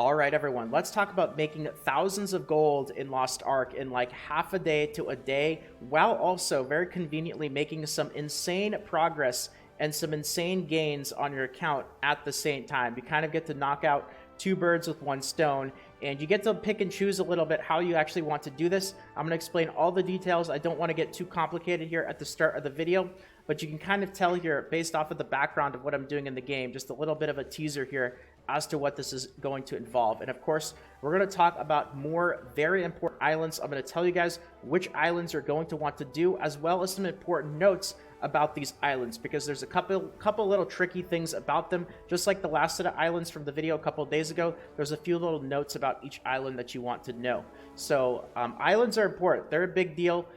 All right, everyone, let's talk about making thousands of gold in Lost Ark in like half a day to a day, while also very conveniently making some insane progress and some insane gains on your account at the same time. You kind of get to knock out two birds with one stone, and you get to pick and choose a little bit how you actually want to do this. I'm going to explain all the details. I don't want to get too complicated here at the start of the video, but you can kind of tell here based off of the background of what I'm doing in the game, just a little bit of a teaser here as to what this is going to involve. And of course, we're going to talk about more very important islands. I'm going to tell you guys which islands you're going to want to do, as well as some important notes about these islands, because there's a couple little tricky things about them. Just like the last set of islands from the video a couple days ago, there's a few little notes about each island that you want to know. So islands are important. They're a big deal.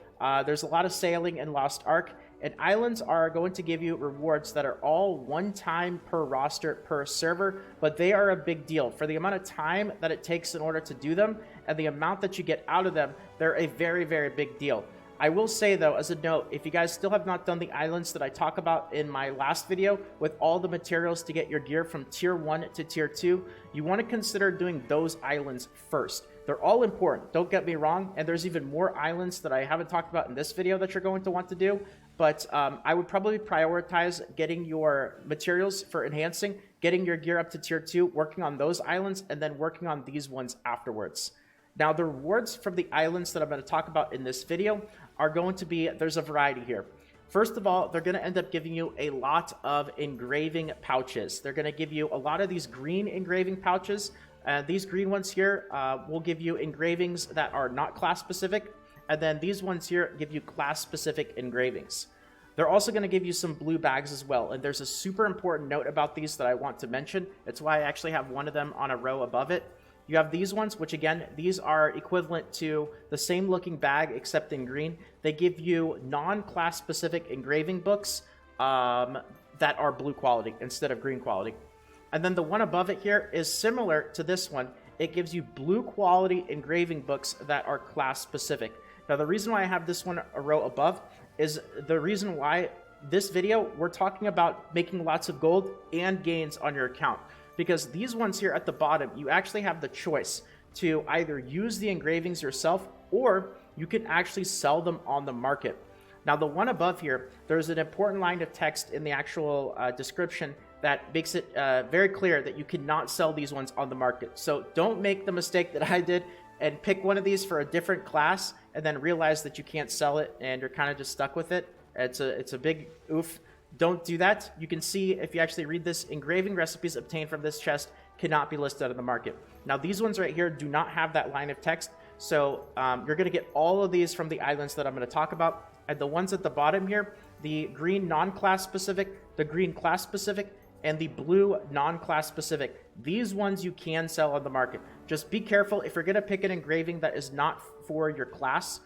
There's a lot of sailing in Lost Ark, and islands are going to give you rewards that are all one time per roster per server, but they are a big deal. For the amount of time that it takes in order to do them and the amount that you get out of them, they're a very, very big deal. I will say, though, as a note, if you guys still have not done the islands that I talk about in my last video with all the materials to get your gear from tier 1 to tier 2, you want to consider doing those islands first. They're all important, don't get me wrong, and there's even more islands that I haven't talked about in this video that you're going to want to do, but I would probably prioritize getting your materials for enhancing, getting your gear up to tier 2, working on those islands, and then working on these ones afterwards. Now, the rewards from the islands that I'm going to talk about in this video are going to be, there's a variety here. First of all, they're going to end up giving you a lot of engraving pouches. They're going to give you a lot of these green engraving pouches. These green ones here will give you engravings that are not class specific. And then these ones here give you class specific engravings. They're also going to give you some blue bags as well. And there's a super important note about these that I want to mention. It's why I actually have one of them on a row above it. You have these ones, which again, these are equivalent to the same looking bag except in green. They give you non-class specific engraving books that are blue quality instead of green quality. And then the one above it here is similar to this one. It gives you blue quality engraving books that are class specific. Now, the reason why I have this one a row above is the reason why this video, we're talking about making lots of gold and gains on your account. Because these ones here at the bottom, you actually have the choice to either use the engravings yourself, or you can actually sell them on the market. Now, the one above here, there's an important line of text in the actual description that makes it very clear that you cannot sell these ones on the market. So don't make the mistake that I did and pick one of these for a different class and then realize that you can't sell it and you're kind of just stuck with it. It's a big oof. Don't do that. You can see if you actually read this, engraving recipes obtained from this chest cannot be listed on the market. Now, these ones right here do not have that line of text, so you're going to get all of these from the islands that I'm going to talk about. And the ones at the bottom here, the green non-class specific, the green class specific, and the blue non-class specific, these ones you can sell on the market. Just be careful if you're going to pick an engraving that is not for your class.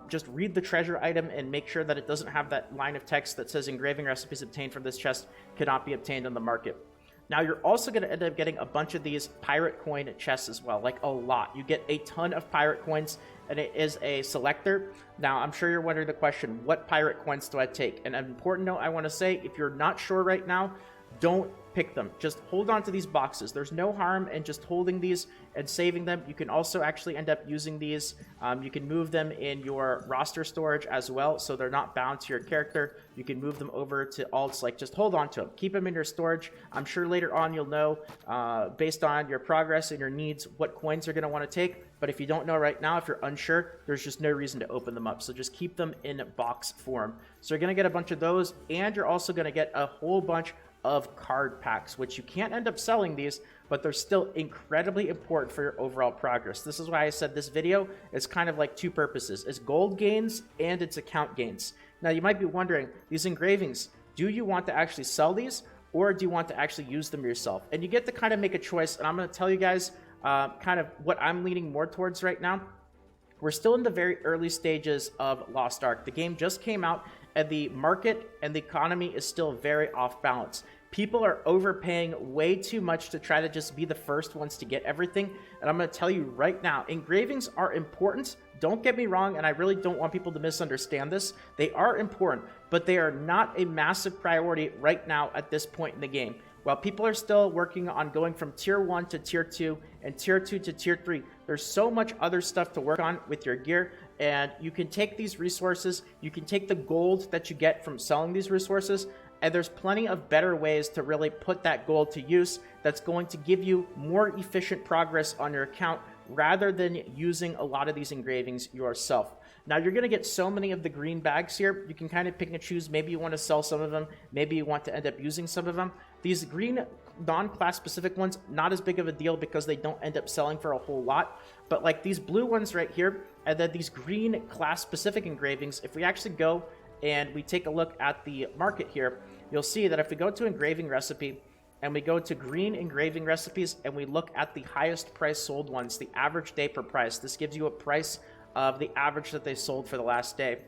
Just read the treasure item and make sure that it doesn't have that line of text that says engraving recipes obtained from this chest cannot be obtained on the market. Now, you're also going to end up getting a bunch of these pirate coin chests as well, like a lot. You get a ton of pirate coins, and it is a selector. Now, I'm sure you're wondering the question, what pirate coins do I take? And an important note I want to say, if you're not sure right now, don't pick them. Just hold on to these boxes. There's no harm in just holding these and saving them. You can also actually end up using these. You can move them in your roster storage as well, so they're not bound to your character. You can move them over to alts. Like, just hold on to them. Keep them in your storage. I'm sure later on you'll know, based on your progress and your needs, what coins you're going to want to take. But if you don't know right now, if you're unsure, there's just no reason to open them up. So just keep them in box form. So you're going to get a bunch of those, and you're also going to get a whole bunch of card packs, which you can't end up selling these, but they're still incredibly important for your overall progress. This is why I said this video is kind of like two purposes. It's gold gains and it's account gains. Now, you might be wondering, these engravings, do you want to actually sell these, or do you want to actually use them yourself? And you get to kind of make a choice, and I'm going to tell you guys kind of what I'm leaning more towards right now. We're still in the very early stages of Lost Ark. The game just came out, and the market and the economy is still very off balance. People are overpaying way too much to try to just be the first ones to get everything. And I'm going to tell you right now, engravings are important. Don't get me wrong, and I really don't want people to misunderstand this. They are important, but they are not a massive priority right now at this point in the game. While people are still working on going from tier 1 to tier 2 and tier 2 to tier 3. There's so much other stuff to work on with your gear, and you can take these resources, you can take the gold that you get from selling these resources, and there's plenty of better ways to really put that gold to use that's going to give you more efficient progress on your account rather than using a lot of these engravings yourself. Now, you're going to get so many of the green bags here. You can kind of pick and choose. Maybe you want to sell some of them. Maybe you want to end up using some of them. These green non-class specific ones, not as big of a deal because they don't end up selling for a whole lot. But like these blue ones right here, and then these green class specific engravings, if we actually go and we take a look at the market here, you'll see that if we go to engraving recipe and we go to green engraving recipes and we look at the highest price sold ones, the average day per price, this gives you a price of the average that they sold for the last day.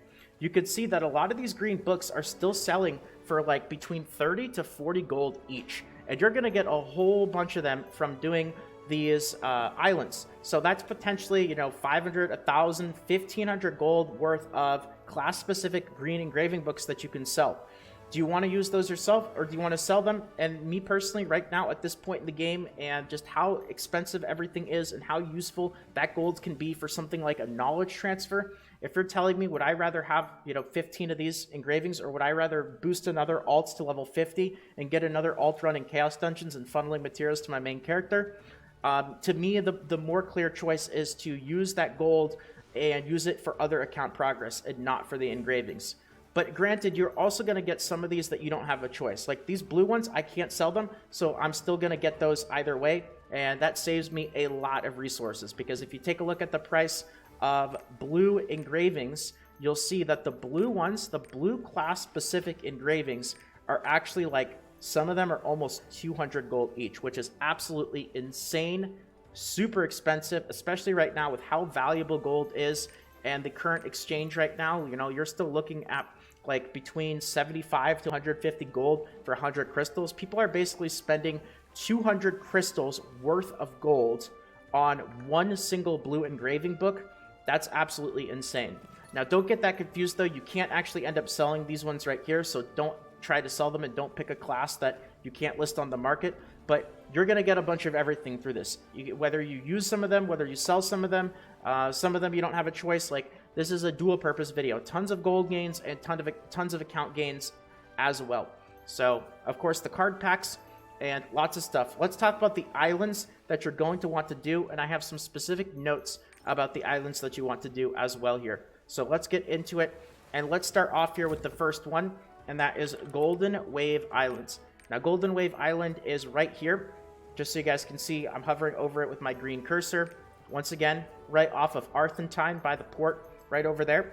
You can see that a lot of these green books are still selling for like between 30 to 40 gold each. And you're going to get a whole bunch of them from doing these islands. So that's potentially, 500, 1,000, 1,500 gold worth of class-specific green engraving books that you can sell. Do you want to use those yourself, or do you want to sell them? And me personally, right now at this point in the game, and just how expensive everything is and how useful that gold can be for something like a knowledge transfer, if you're telling me, would I rather have 15 of these engravings, or would I rather boost another alt to level 50 and get another alt running Chaos Dungeons and funneling materials to my main character? To me, the more clear choice is to use that gold and use it for other account progress and not for the engravings. But granted, you're also going to get some of these that you don't have a choice. Like these blue ones, I can't sell them, so I'm still going to get those either way. And that saves me a lot of resources, because if you take a look at the price of blue engravings, you'll see that the blue ones, the blue class specific engravings, are actually like, some of them are almost 200 gold each, which is absolutely insane, super expensive, especially right now with how valuable gold is and the current exchange right now. You're still looking at like between 75 to 150 gold for 100 crystals. People are basically spending 200 crystals worth of gold on one single blue engraving book. That's absolutely insane. Now, don't get that confused though. You can't actually end up selling these ones right here, so don't try to sell them and don't pick a class that you can't list on the market. But you're going to get a bunch of everything through this. Whether you use some of them, whether you sell some of them you don't have a choice. Like, this is a dual purpose video. Tons of gold gains and tons of account gains as well. So, of course, the card packs and lots of stuff. Let's talk about the islands that you're going to want to do, and I have some specific notes about the islands that you want to do as well here. So let's get into it, and let's start off here with the first one, and that is Golden Wave Islands. Now, Golden Wave Island is right here. Just so you guys can see, I'm hovering over it with my green cursor. Once again, right off of Arthentine by the port, right over there.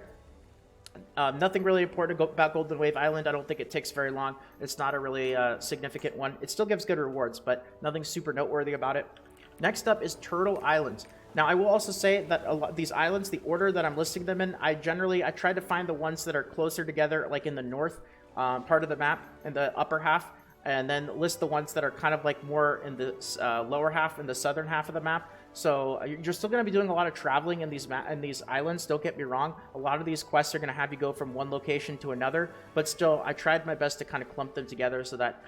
Nothing really important about Golden Wave Island. I don't think it takes very long. It's not a really significant one. It still gives good rewards, but nothing super noteworthy about it. Next up is Turtle Island. Now, I will also say that these islands, the order that I'm listing them in, I try to find the ones that are closer together, like in the north part of the map, in the upper half, and then list the ones that are kind of like more in the lower half, in the southern half of the map. So you're still going to be doing a lot of traveling in these islands, don't get me wrong. A lot of these quests are going to have you go from one location to another, but still, I tried my best to kind of clump them together so that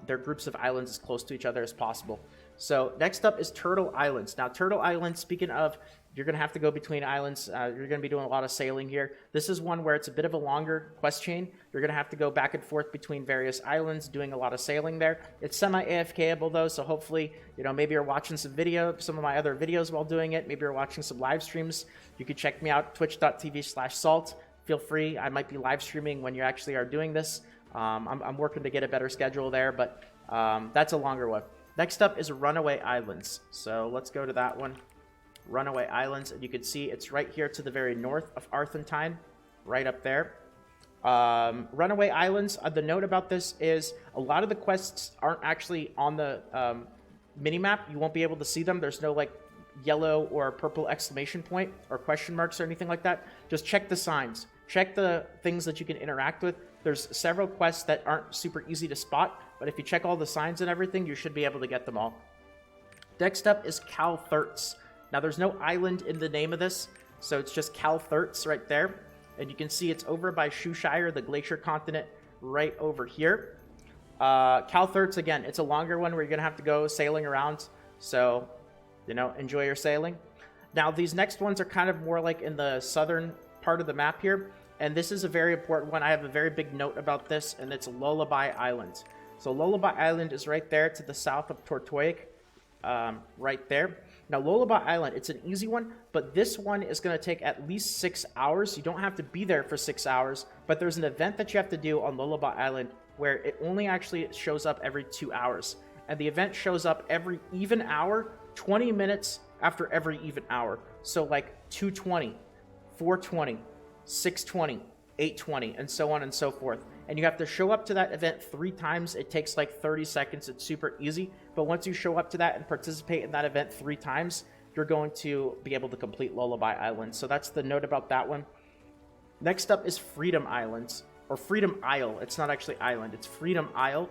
they're groups of islands as close to each other as possible. So next up is Turtle Islands. Now, Turtle Island, speaking of, you're going to have to go between islands. You're going to be doing a lot of sailing here. This is one where it's a bit of a longer quest chain. You're going to have to go back and forth between various islands, doing a lot of sailing there. It's semi-AFKable though, so hopefully, maybe you're watching some of my other videos while doing it. Maybe you're watching some live streams. You can check me out, twitch.tv/salt. Feel free. I might be live streaming when you actually are doing this. I'm working to get a better schedule there, but that's a longer one. Next up is Runaway Islands. So let's go to that one. Runaway Islands, and you can see it's right here to the very north of Arthentine, right up there. Runaway Islands, the note about this is a lot of the quests aren't actually on the minimap. You won't be able to see them. There's no like yellow or purple exclamation point or question marks or anything like that. Just check the signs. Check the things that you can interact with. There's several quests that aren't super easy to spot, but if you check all the signs and everything, you should be able to get them all. Next up is Calthurts. Now, there's no island in the name of this, so it's just Calthurts right there. And you can see it's over by Shoeshire, the glacier continent, right over here. Calthurts, again, it's a longer one where you're going to have to go sailing around. So you know, enjoy your sailing. Now, these next ones are kind of more like in the southern part of the map here, and this is a very important one. I have a very big note about this, and it's Lullaby Island. So Lullaby Island is right there to the south of Tortoic, right there. Now, Lullaby Island, it's an easy one, but this one is going to take at least 6 hours. You don't have to be there for 6 hours, but there's an event that you have to do on Lullaby Island where it only actually shows up every 2 hours. And the event shows up every even hour, 20 minutes after every even hour. So like 2:20, 4:20, 6:20, 8:20, and so on and so forth. And you have to show up to that event 3 times. It takes like 30 seconds. It's super easy. But once you show up to that and participate in that event 3 times, you're going to be able to complete Lullaby Island. So that's the note about that one. Next up is Freedom Islands, or Freedom Isle. It's not actually island, it's Freedom Isle.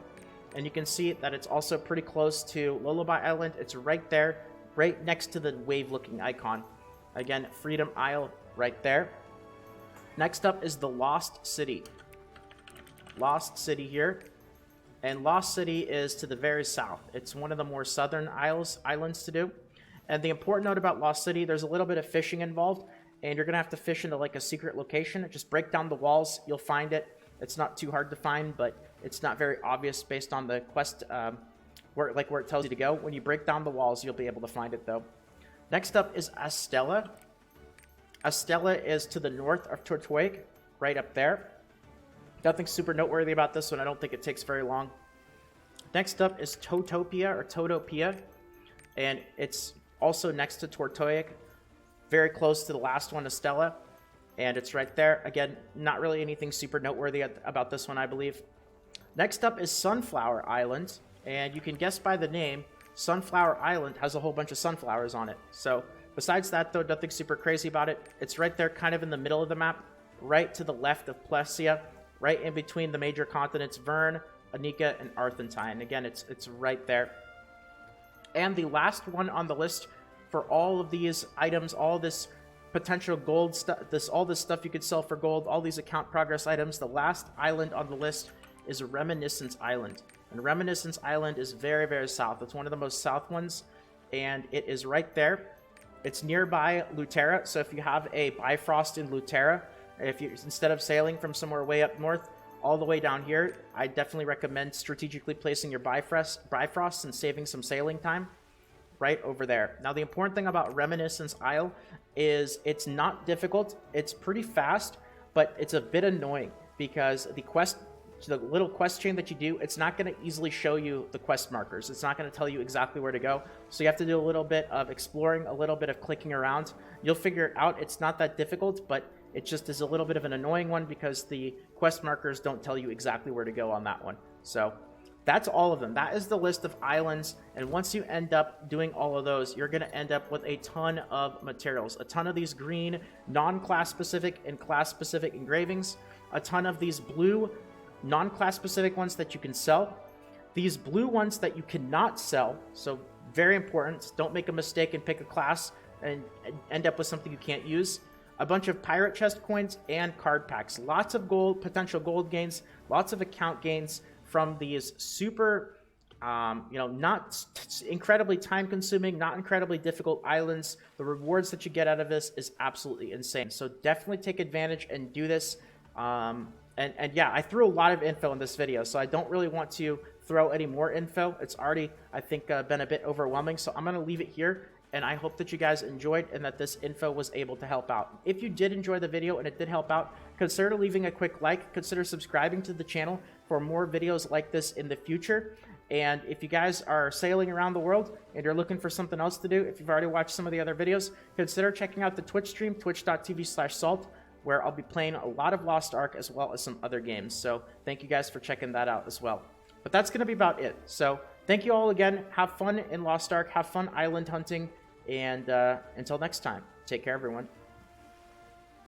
And you can see that it's also pretty close to Lullaby Island. It's right there, right next to the wave-looking icon. Again, Freedom Isle right there. Next up is the Lost City. Lost City here. And Lost City is to the very south. It's one of the more southern islands to do. And the important note about Lost City, there's a little bit of fishing involved, and you're going to have to fish into like a secret location. Just break down the walls, you'll find it. It's not too hard to find, but it's not very obvious based on the quest, where it tells you to go. When you break down the walls, you'll be able to find it though. Next up is Astella. Astella is to the north of Tortoic, right up there. Nothing super noteworthy about this one. I don't think it takes very long. Next up is Totopia, or Totopia, and it's also next to Tortoic, very close to the last one, Astella, and it's right there. Again, not really anything super noteworthy about this one, I believe. Next up is Sunflower Island, and you can guess by the name, Sunflower Island has a whole bunch of sunflowers on it. So besides that, though, nothing super crazy about it. It's right there, kind of in the middle of the map, right to the left of Plessia, right in between the major continents, Vern, Anika, and Arthentine. Again, it's right there. And the last one on the list for all of these items, all this potential gold stuff, all this stuff you could sell for gold, all these account progress items, the last island on the list is Reminiscence Island. And Reminiscence Island is very, very south. It's one of the most south ones, and it is right there. It's nearby Lutera, so if you have a Bifrost in Lutera, if you, instead of sailing from somewhere way up north all the way down here, I definitely recommend strategically placing your Bifrost and saving some sailing time right over there. Now, the important thing about Reminiscence Isle is it's not difficult. It's pretty fast, but it's a bit annoying because the little quest chain that you do, it's not going to easily show you the quest markers. It's not going to tell you exactly where to go. So you have to do a little bit of exploring, a little bit of clicking around. You'll figure it out. It's not that difficult, but it just is a little bit of an annoying one because the quest markers don't tell you exactly where to go on that one. So that's all of them. That is the list of islands. And once you end up doing all of those, you're going to end up with a ton of materials. A ton of these green, non-class specific and class specific engravings. A ton of these blue, non-class specific ones that you can sell. These blue ones that you cannot sell. So very important. Don't make a mistake and pick a class and end up with something you can't use. A bunch of pirate chest coins and card packs. Lots of gold, potential gold gains, lots of account gains from these super, not incredibly time consuming, not incredibly difficult islands. The rewards that you get out of this is absolutely insane. So definitely take advantage and do this. And yeah, I threw a lot of info in this video, so I don't really want to throw any more info. It's already, I think, been a bit overwhelming. So I'm going to leave it here. And I hope that you guys enjoyed and that this info was able to help out. If you did enjoy the video and it did help out, consider leaving a quick like, consider subscribing to the channel for more videos like this in the future. And if you guys are sailing around the world and you're looking for something else to do, if you've already watched some of the other videos, consider checking out the Twitch stream, twitch.tv/salt, where I'll be playing a lot of Lost Ark as well as some other games. So thank you guys for checking that out as well. But that's going to be about it. So thank you all again. Have fun in Lost Ark. Have fun island hunting. And until next time, take care, everyone.